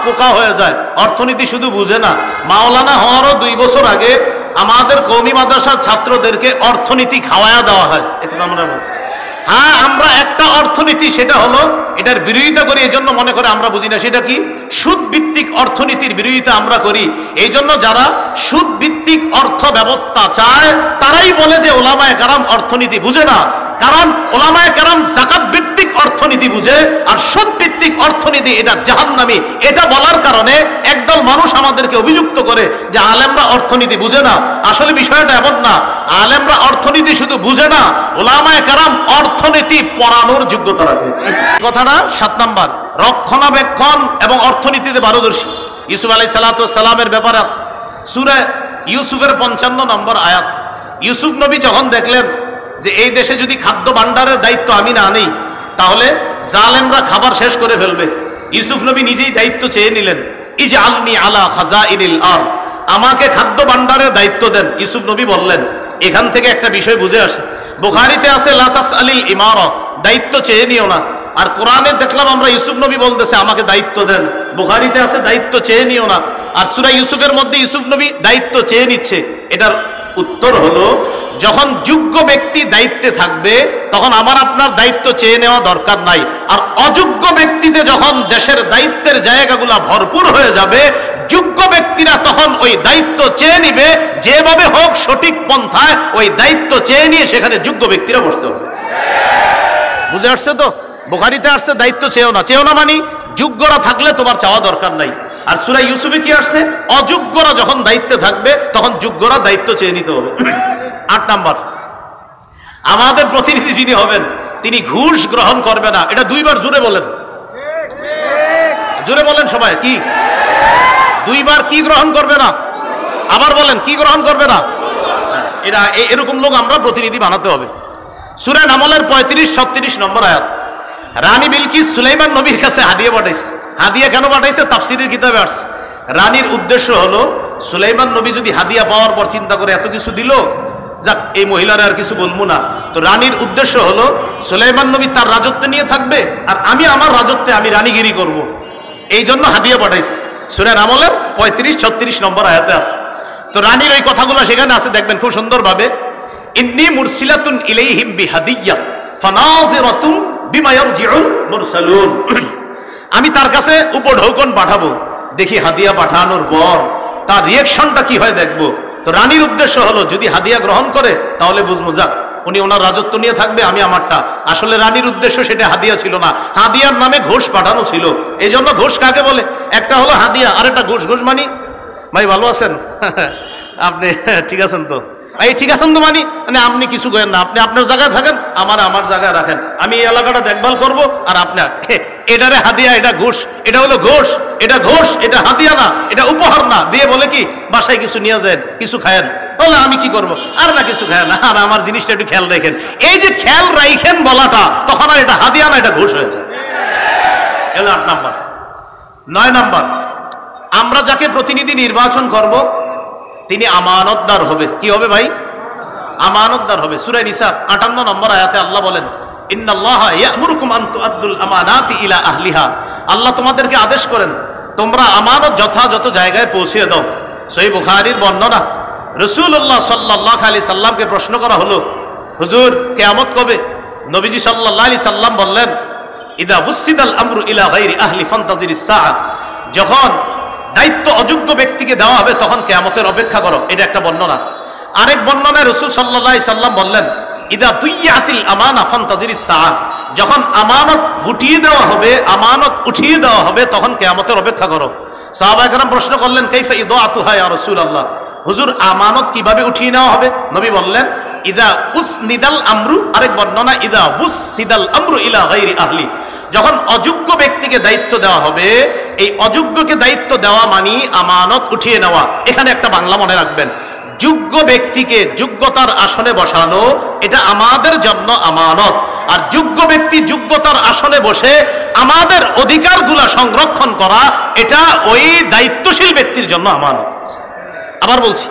পোকা হয়ে যায়, অর্থনীতি শুধু বুঝে না। মাওলানা হওয়ারও 2 বছর আগে আমাদের কওমি মাদ্রাসার ছাত্রদেরকে অর্থনীতি খাওয়ায়া দেওয়া হয়। এটা আমরা হ্যাঁ, আমরা একটা অর্থনীতি, সেটা হলো এটার বিরোধিতা করি, এই জন্য মনে করে আমরা বুঝি না। সেটা কি? সুদ ভিত্তিক অর্থনীতির বিরোধিতা আমরা করি। এই জন্য যারা সুদ ভিত্তিক অর্থ ব্যবস্থা চায় তারাই বলে যে ওলামায়ে কেরাম অর্থনীতি বুঝে না। কারণ ওলামায়ে কেরাম যাকাত ভিত্তিক অর্থনীতি বুঝে, আর সুদ ভিত্তিক অর্থনীতি এটা জাহান্নামী। এটা বলার কারণে একদল মানুষ আমাদেরকে অভিযুক্ত করে যে আলেমরা অর্থনীতি বুঝে না। আসলে বিষয়টা এমন না, আলেমরা অর্থনীতি শুধু বুঝে না, ওলামায়ে কেরাম অর্থনীতি পড়ানোর যোগ্যতা রাখে। কথাটা 7 নাম্বার, রক্ষণাবেক্ষণ এবং অর্থনীতিতে পারদর্শী। ইউসুফ আলাইহিস সালাতু ওয়াস সালামের ব্যাপারে আছে সূরা ইউসুফের 55 নম্বর আয়াত। ইউসুফ নবী যখন দেখলেন যে এই দেশে যদি খাদ্য ভাণ্ডারের দায়িত্ব আমি না নেই তাহলে জালেমরা খাবার শেষ করে ফেলবে, ইউসুফ নবী নিজেই দায়িত্ব চেয়ে নিলেন। ইজআলনি আলা খাজাইনিল আরদ, আমাকে খাদ্য ভাণ্ডারের দায়িত্ব দেন। ইউসুফ নবী বললেন, এখান থেকে একটা বিষয় বুঝে আসে, বুখারীতে আছে লা তাসআলিল ইমারা, দায়িত্ব চেয়ে নিও না। আর কোরআনে দেখলাম আমরা ইউসুফ নবী বলতেছে আমাকে দায়িত্ব দেন, বুখারীতে আছে দায়িত্ব চেয়ে নিও না। আর সূরা ইউসুফের মধ্যে ইউসুফ নবী দায়িত্ব চেয়ে নিচ্ছে। এটার উত্তর হলো, যখন যোগ্য ব্যক্তি দায়িত্বে থাকবে তখন আমার আপনার দায়িত্ব চেয়ে নেওয়া দরকার নাই। আর অযোগ্য ব্যক্তিতে যখন দেশের দায়িত্বের জায়গাগুলো ভরপুর হয়ে যাবে, যোগ্য ব্যক্তিরা তখন ওই দায়িত্ব চেয়ে নিবে, যেভাবে হোক সঠিক পন্থায় ওই দায়িত্ব চেয়ে নিয়ে সেখানে যোগ্য ব্যক্তিরা বসতে হবে। বুঝে আসছে তো? বুখারীতে আসছে দায়িত্ব চেয়েও না মানে যোগ্যরা থাকলে তোমার চাওয়া দরকার নাই। আর সূরা ইউসুফে কি আসছে? অযোগ্যরা যখন দায়িত্বে থাকবে তখন যোগ্যরা দায়িত্ব চেয়ে নিতে হবে। 8 নাম্বার, আমাদের প্রতিনিধি যিনি হবেন তিনি ঘুষ গ্রহণ করবে না। এটা 2 বার জোরে বলেন, জোরে বলেন সবাই। কি 2 বার কি গ্রহণ করবে না? আবার বলেন, কি গ্রহণ করবে না? এটা এরকম লোক আমরা প্রতিনিধি বানাতে হবে। সূরা নামলের 35-36 নম্বর আয়াত। রানী বিলকিস সুলাইমান নবীর কাছে হাদিয়া পাঠাইছে। হাদিয়া কেন পাঠাইছে? তাফসীরের কিতাবে আসছে। রানীর উদ্দেশ্য হলো, সুলাইমান নবী যদি হাদিয়া পাওয়ার পর চিন্তা করে এত কিছু দিল, যাক এই মহিলারা আর কিছু বলবো না। তো রানীর উদ্দেশ্য হলো সুলাইমান নবী তার রাজত্ব নিয়ে থাকবে আর আমি আমার রাজত্বে আমি রানীগিরি করব। এই জন্য হাদিয়া পাঠাইছে। সূরা নামলের 35-36 নম্বর আয়াতে আছে। তো রানীর ওই কথাগুলো সেখানে আছে, দেখবেন খুব সুন্দরভাবে। ইন্নী মুরসিলাতুন ইলাইহিম বিহাদিয়্যা ফানাযিরাতুন বিমা ইয়ারজিউল মুরসালুন, আমি তার কাছে উপঢৌকন পাঠাবো, দেখি হাদিয়া পাঠানোর পর তার রিয়াকশনটা কি হয় দেখবো। তো রানীর উদ্দেশ্য হলো যদি হাদিয়া গ্রহণ করে তাহলে বুঝবো যাক উনি ওনার রাজত্ব নিয়ে থাকবে, আমি আমারটা। আসলে রানীর উদ্দেশ্য সেটা হাদিয়া ছিল না, হাদিয়ার নামে ঘোষ পাঠানো ছিল। এই জন্য ঘোষ কাকে বলে? একটা হলো হাদিয়া, আর একটা ঘোষ। ঘোষ মানি ভাই ভালো আছেন আপনি? ঠিক আছেন তো ভাই? ঠিক আছেন তো মানে আপনি কিছু করেন না, আপনি আপনার জায়গায় থাকেন, আমার জায়গায় রাখেন, আমি এই এলাকাটা দেখভাল করবো আর আপনার এটারে হাদিয়া, এটা ঘোষ। এটা হলো ঘোষ, এটা ঘোষ, এটা হাদিয়া না, এটা উপহার না। দিয়ে বলে কি বাসায় কিছু নিয়ে যায়, কিছু খায়েন। বলে আমি কি করবো? আর না কিছু খায় না, আর আমার জিনিসটা একটু খেয়াল রাখেন। এই যে খেয়াল রাখেন বলাটা, তখন আর এটা হাদিয়া না, এটা ঘোষ হয়ে যায়। এলো 8 নাম্বার। 9 নাম্বার, আমরা যাকে প্রতিনিধি নির্বাচন করব তিনি আমানতদার হবে। কি হবে ভাই? আমানতদার হবে। সূরা নিসা 58 নম্বর আয়াতে আল্লাহ বলেন, ইন্নাল্লাহা ইয়া'মুরুকুম আন তুআদ্দুল আমানাতি ইলা আহলিহা, আল্লাহ তোমাদেরকে আদেশ করেন তোমরা আমানত যথাযথ জায়গায় পৌঁছে দাও। সহিহ বুখারীর বর্ণনা, রাসূলুল্লাহ সাল্লাল্লাহু আলাইহি সাল্লামকে প্রশ্ন করা হলো, হুজুর কিয়ামত কবে? নবীজি সাল্লাল্লাহু আলাইহি সাল্লাম বললেন, ইদা ফুসিদাল আমরু ইলা গায়রি আহলি ফান্তাজিরিস সাআ, যখন দায়িত্ব অযোগ্য ব্যক্তিকে দেওয়া হবে তখন কিয়ামতের অপেক্ষা করো। এটা একটা বর্ণনা। আরেক বর্ণনায় রাসূল সাল্লাল্লাহু আলাইহি সাল্লাম বললেন, ইদা তুইয়াতিল আমানা ফান্তাজিরিস সাআ, যখন আমানত গুটিয়ে দেওয়া হবে, আমানত উঠিয়ে দেওয়া হবে তখন কিয়ামতের অপেক্ষা করো। সাহাবায়ে কেরাম প্রশ্ন করলেন, কাইফা ইদাআতুহা ইয়া রাসূলুল্লাহ, হুজুর আমানত কিভাবে উঠিয়ে নেওয়া হবে? নবী বললেন, ইদা উসনিদাল আমরু, আরেক বর্ণনা ইদা উসসিদাল আমরু ইলা গায়রি আহলি, যখন অযোগ্য ব্যক্তিকে দায়িত্ব দেওয়া হবে, এই অযোগ্যকে দায়িত্ব দেওয়া মানে আমানত উঠিয়ে নেওয়া। এখানে একটা বাংলা মনে রাখবেন, যোগ্য ব্যক্তিকে যোগ্যতার আসনে বসানো এটা আমাদের জন্য আমানত, আর যোগ্য ব্যক্তি যোগ্যতার আসনে বসে আমাদের অধিকারগুলা সংরক্ষণ করা এটা ওই দায়িত্বশীল ব্যক্তির জন্য আমানত। আবার বলছি,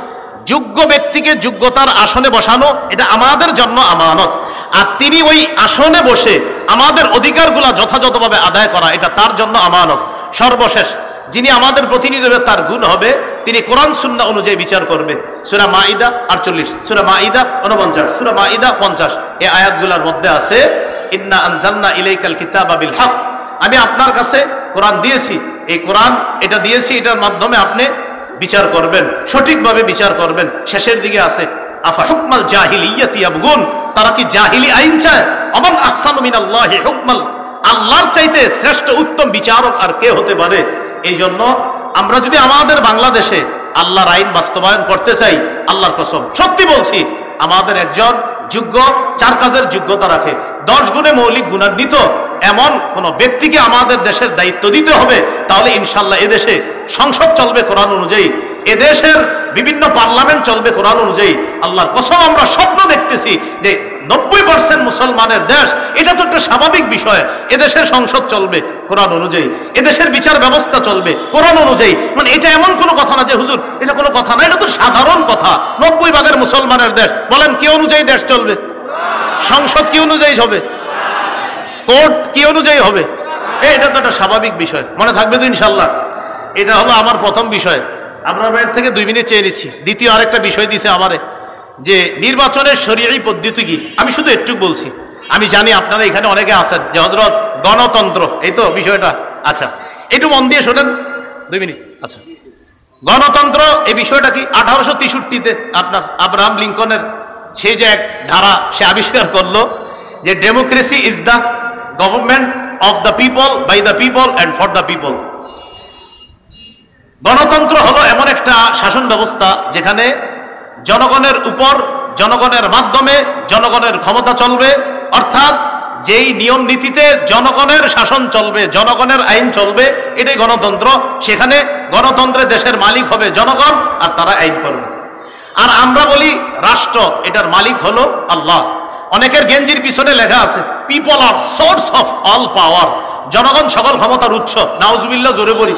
যোগ্য ব্যক্তিকে যোগ্যতার আসনে বসানো এটা আমাদের জন্য আমানত, আর তিনি ওই আসনে বসে আমাদের অধিকারগুলা যথাযথভাবে আদায় করা এটা তার জন্য আমানত। সর্বশেষ যিনি আমাদের প্রতিনিধি হবে তার গুণ হবে তিনি কোরআন সুন্নাহ অনুযায়ী বিচার করবে। সূরা মাইদা 48, সূরা মাইদা 49, সূরা মাইদা 50 এই আয়াতগুলোর মধ্যে আছে ইন্না আনজালনা ইলাইকাল কিতাবা বিল হক, আমি আপনার কাছে কোরআন দিয়েছি, এই কোরআন এটা দিয়েছি, এটার মাধ্যমে আপনি বিচার করবেন, সঠিকভাবে বিচার করবেন। শেষের দিকে আছে আফা হুকমাল জাহিলিয়াতি ইয়াবগুন, তারা কি জাহিলি আইন চায়? আমান আহসানু মিনাল্লাহি হুকমাল, আল্লাহর চাইতে শ্রেষ্ঠ উত্তম বিচারক আর কে হতে পারে? এই জন্য আমরা যদি আমাদের বাংলাদেশে আল্লাহর আইন বাস্তবায়ন করতে চাই, আল্লাহর কসম সত্যি বলছি, আমাদের একজন যোগ্য, 4 কাজের যোগ্যতা রাখে, 10 গুণে মৌলিক গুণান্বিত এমন কোন ব্যক্তিকে আমাদের দেশের দায়িত্ব দিতে হবে। তাহলে ইনশাল্লাহ এদেশে সংসদ চলবে কোরআন অনুযায়ী, এদেশের বিভিন্ন পার্লামেন্ট চলবে কোরআন অনুযায়ী। আল্লাহর কসম আমরা স্বপ্ন দেখতেছি যে 90% মুসলমানের দেশ, এটা তো একটা স্বাভাবিক বিষয়। এদেশের সংসদ চলবে কোরআন অনুযায়ী, এদেশের বিচার ব্যবস্থা চলবে কোরআন অনুযায়ী। মানে এটা এমন কোনো কথা না যে হুজুর এটা কোনো কথা না, এটা তো সাধারণ কথা। 90% মুসলমানের দেশ, বলেন কি অনুযায়ী দেশ চলবে? সংসদ কি অনুযায়ী হবে? কোর্ট কি অনুযায়ী হবে? এটা তো একটা স্বাভাবিক বিষয়, মনে থাকবে তো ইনশাল্লাহ। এটা হলো আমার প্রথম বিষয়। আপনার বাইরে থেকে 2 মিনিট চেয়ে নিচ্ছি। দ্বিতীয় আরেকটা বিষয় দিছে আমারে যে নির্বাচনের শরীয়ী পদ্ধতি কি, আমি শুধু একটু বলছি। আমি জানি আপনারা এখানে অনেকে আছেন যে হযরত গণতন্ত্র, এই তো বিষয়টা। আচ্ছা একটু মন দিয়ে শোনেন 2 মিনিট। আচ্ছা গণতন্ত্র এই বিষয়টা কি? 1863-তে আপনার আব্রাহাম লিঙ্কনের সেই যে এক ধারা সে আবিষ্কার করলো যে democracy is the government of the people, by the people and for the people. গণতন্ত্র হলো এমন একটা শাসন ব্যবস্থা যেখানে জনগণের উপর, জনগণের মাধ্যমে জনগণের ক্ষমতা চলবে, অর্থাৎ যেই নিয়ম নীতিতে জনগণের শাসন চলবে, জনগণের আইন চলবে, এটাই গণতন্ত্র। সেখানে গণতন্ত্রের দেশের মালিক হবে জনগণ আর তারা আইন করবে। আর আমরা বলি রাষ্ট্র, এটার মালিক হলো আল্লাহ। অনেকের গেঞ্জির পিছনে লেখা আছে people are source of all power, জনগণ সকল ক্ষমতার উৎস। নাউজুবিল্লাহ, জোরে বলি।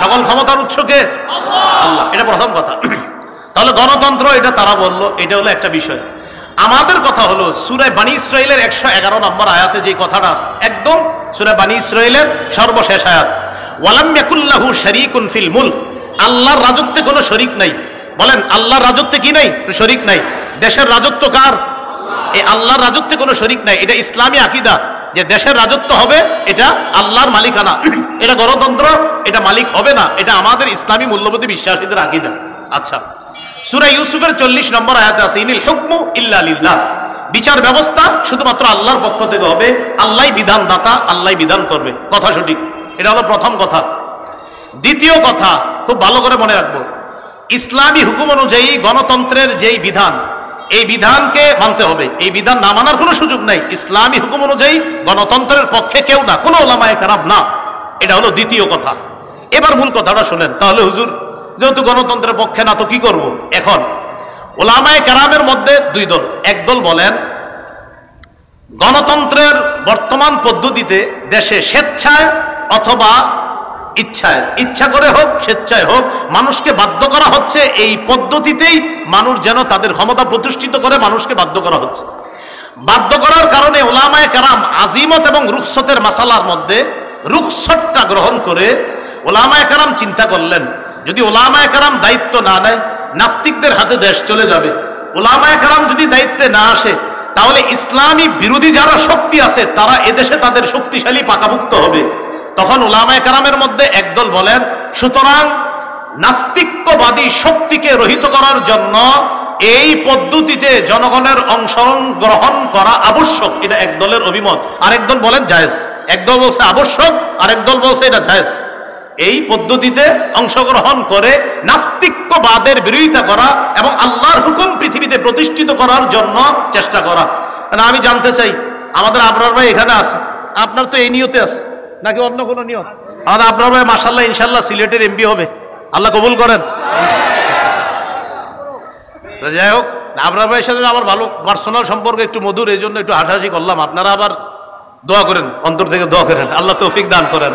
সকল ক্ষমতার উৎস কে? আল্লাহ। এটা প্রথম কথা। তাহলে গণতন্ত্র এটা তারা বললো, এটা হলো একটা বিষয়। আমাদের কথা হলো সূরা বানী ইসরাঈলের 111 নম্বর আয়াতে যে কথাটা একদম সূরা বানী ইসরাঈলের সর্বশেষ আয়াত, ওয়ালাম ইয়াকুল্লাহু শারীকুন ফিল মুলক, আল্লাহর রাজত্বে কোনো শরীক নাই। বলেন আল্লাহর রাজত্বে কি নাই? শরীক নাই। দেশের রাজত্ব কার? এই আল্লাহর রাজত্বে কোনো শরীক নাই। এটা ইসলামী আকীদা যে দেশের রাজত্ব হবে এটা আল্লাহর মালিকানা, এটা গণতন্ত্র, এটা মালিক হবে না। এটা আমাদের ইসলামী মূল্যবোধে বিশ্বাসীদের আকীদা। আচ্ছা সূরা ইউসুফের 40 নম্বর আয়াতে আছে ইনিল হুকমু ইল্লা লিল্লাহ, বিচার ব্যবস্থা শুধুমাত্র আল্লাহর পক্ষ থেকে হবে, আল্লাহই বিধানদাতা, আল্লাহই বিধান করবে। কথা সঠিক। এটা হলো প্রথম কথা। দ্বিতীয় কথা খুব ভালো করে মনে রাখবো, ইসলামী হুকুম অনুযায়ী গণতন্ত্রের যেই বিধান, এই বিধানকে মানতে হবে। এই বিধান না মানার কোনো সুযোগ নাই। ইসলামী হুকুম অনুযায়ী গণতন্ত্রের পক্ষে কেউ না, কোনো ওলামায়ে কেরাম না। এটা হলো দ্বিতীয় কথা। এবার মূল কথাটা শুনেন। তাহলে হুজুর যেহেতু গণতন্ত্রের পক্ষে না তো কি করব? এখন ওলামায়ে কেরামের মধ্যে 2 দল। এক দল বলেন গণতন্ত্রের বর্তমান পদ্ধতিতে দেশে স্বেচ্ছায় অথবা ইচ্ছায়, ইচ্ছা করে হোক স্বেচ্ছায় হোক, মানুষকে বাধ্য করা হচ্ছে। এই পদ্ধতিতেই মানুষ যেন তাদের ক্ষমতা প্রতিষ্ঠিত করে, মানুষকে বাধ্য করা হচ্ছে। বাধ্য করার কারণে ওলামায়ে কেরাম আজিমত এবং রুখসতের মাসালার মধ্যে রুখসতটা গ্রহণ করে ওলামায়ে কেরাম চিন্তা করলেন যদি ওলামায়ে কেরাম দায়িত্ব না নেয় নাস্তিকদের হাতে দেশ চলে যাবে। ওলামায়ে কেরাম যদি দায়িত্বে না আসে তাহলে ইসলামী বিরোধী যারা শক্তি আছে তারা এদেশে তাদের শক্তিশালী পাকাভুক্ত হবে। তখন ওলামায়ে কেরামের মধ্যে একদল বলেন সুতরাং নাস্তিক্যবাদী শক্তিকে রহিত করার জন্য এই পদ্ধতিতে জনগণের অংশগ্রহণ করা আবশ্যক। এটা এক দলের অভিমত। আরেক দল বলেন জায়েজ। একদল বলছে আবশ্যক, আরেক দল বলছে এটা জায়েজ। এই পদ্ধতিতে অংশগ্রহণ করে নাস্তিক্যবাদের বিরোধিতা করা এবং আল্লাহর হুকুম পৃথিবীতে প্রতিষ্ঠিত করার জন্য চেষ্টা করা। আমি জানতে চাই আমাদের আবরার ভাই এখানে আছে, আপনার তো এই নিয়তে আছে নাকি অন্য কোনো নিয়ত? আমাদের আবরার ভাই মাশাআল্লাহ ইনশাআল্লাহ সিলেটের এমপি হবে, আল্লাহ কবুল করেন। তো যাই হোক, আবরার ভাইয়ের সাথে আমার ভালো পার্সোনাল সম্পর্ক একটু মধুর, এই জন্য একটু হাসাহাসি করলাম। আপনারা আবার দোয়া করেন, অন্তর থেকে দোয়া করেন, আল্লাহ তৌফিক দান করেন।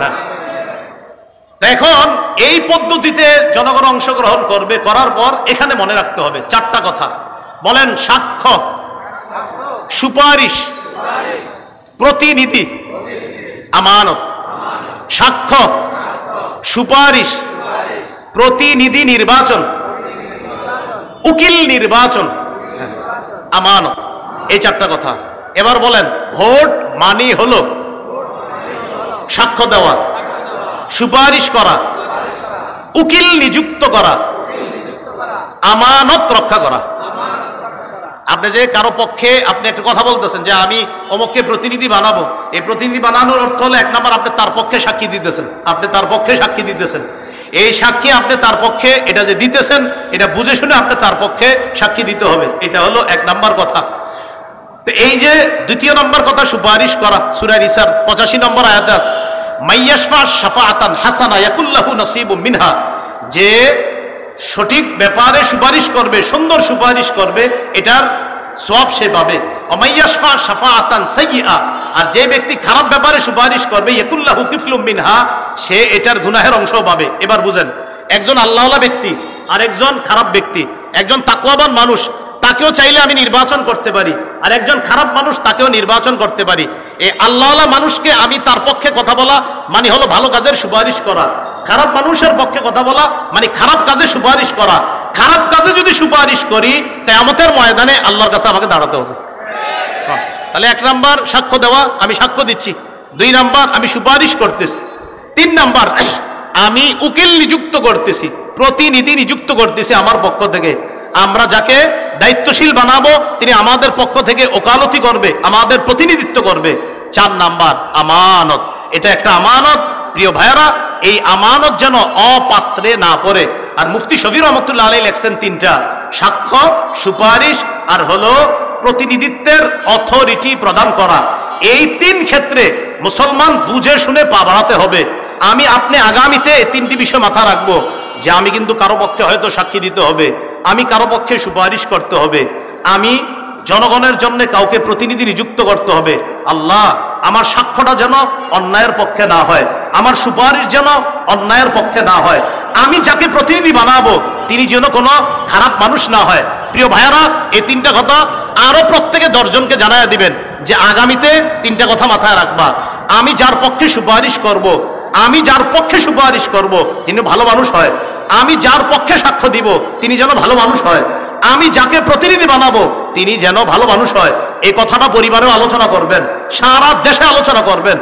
এখন এই পদ্ধতিতে জনগণ অংশগ্রহণ করবে, করার পর এখানে মনে রাখতে হবে চারটা কথা। বলেন, সাক্ষ্য, সুপারিশ, প্রতিনিধি, আমানত। সাক্ষ্য, সুপারিশ, প্রতিনিধি নির্বাচন, উকিল নির্বাচন, আমানত, এই চারটা কথা। এবার বলেন, ভোট মানি হলো সাক্ষ্য দেওয়া, সুপারিশ করা, উকিল নিযুক্ত করা, আমানত রক্ষা করা। আপনি যে কারো পক্ষে আপনি একটা কথা বলতেছেন যে আমি অমুককে প্রতিনিধি বানাবো, এই প্রতিনিধি বানানোর অর্থ হলো এক নাম্বার আপনি তার পক্ষে সাক্ষী দিতেছেন, আপনি তার পক্ষে সাক্ষী দিতেছেন। এই সাক্ষী আপনি তার পক্ষে এটা যে দিতেছেন এটা বুঝে শুনে আপনি তার পক্ষে সাক্ষী দিতে হবে, এটা হলো এক নাম্বার কথা। তো এই যে দ্বিতীয় নাম্বার কথা, সুপারিশ করা, সূরা নিসার 85 নম্বর আয়াতে আছে, মাইয়াশফা শাফাআতান হাসানা ইয়াকুল্লাহু নাসিবুম মিনহা, যে সঠিক ব্যাপারে সুপারিশ করবে, সুন্দর সুপারিশ করবে, এটার সওয়াব সে পাবে। ওমাইয়াশফা শাফাআতান সাইয়্যিআ, আর যে ব্যক্তি খারাপ ব্যাপারে সুপারিশ করবে, ইয়াকুল্লাহু কিফলুম মিনহা, সে এটার গুনাহের অংশও পাবে। এবার বুঝেন, একজন আল্লাহওয়ালা ব্যক্তি আর একজন খারাপ ব্যক্তি, একজন তাকওয়াবান মানুষ, তাকেও চাইলে আমি নির্বাচন করতে পারি, আর একজন খারাপ মানুষ তাকেও নির্বাচন করতে পারি। এই আল্লাহওয়ালা মানুষকে আমি তার পক্ষে কথা বলা মানে হলো ভালো কাজের সুপারিশ করা, খারাপ মানুষের পক্ষে কথা বলা মানে খারাপ কাজে সুপারিশ করা। খারাপ কাজে যদি সুপারিশ করি কিয়ামতের ময়দানে আল্লাহর কাছে আমাকে দাঁড়াতে হবে। তাহলে এক নাম্বার সাক্ষ্য দেওয়া, আমি সাক্ষ্য দিচ্ছি। দুই নাম্বার আমি সুপারিশ করতেছি। তিন নাম্বার আমি উকিল নিযুক্ত করতেছি, প্রতিনিধি নিযুক্ত করতেছি আমার পক্ষ থেকে। আমরা যাকে দায়িত্বশীল বানাবো তিনি আমাদের পক্ষ থেকে ওকালতি করবে, আমাদের প্রতিনিধিত্ব করবে। চার নাম্বার আমানত, এটা একটা আমানত। প্রিয় ভাইয়েরা, এই আমানত যেন অপাত্রে না পড়ে। আর মুফতি শফি রহমতুল্লাহ আলাইহি লেখছেন তিনটা, সাক্ষ্য, সুপারিশ আর হলো প্রতিনিধিত্বের অথরিটি প্রদান করা। এই তিন ক্ষেত্রে মুসলমান বুঝে শুনে পা বাড়াতে হবে। আমি আপনি আগামীতে এই তিনটি বিষয় মাথা রাখবো যে আমি কিন্তু কারো পক্ষে হয়তো সাক্ষী দিতে হবে, আমি কারো পক্ষে সুপারিশ করতে হবে, আমি জনগণের জন্য কাউকে প্রতিনিধি নিযুক্ত করতে হবে। আল্লাহ, আমার সাক্ষ্যটা যেন অন্যায়ের পক্ষে না হয়, আমার সুপারিশ যেন অন্যায়ের পক্ষে না হয়, আমি যাকে প্রতিনিধি বানাবো তিনি যেন কোনো খারাপ মানুষ না হয়। প্রিয় ভাইয়ারা, এই তিনটা কথা আরো প্রত্যেকে 10 জনকে জানায়া দিবেন যে আগামীতে তিনটা কথা মাথায় রাখবা। আমি যার পক্ষে সুপারিশ করব, আমি যার পক্ষে সুপারিশ করব তিনি ভালো মানুষ হয়, আমি যার পক্ষে সাক্ষ্য দিব তিনি যেন ভালো মানুষ হয়, আমি যাকে প্রতিনিধি বানাবো তিনি যেন ভালো মানুষ হয়। এই কথাটা পরিবারেও আলোচনা করবেন, সারা দেশে আলোচনা করবেন।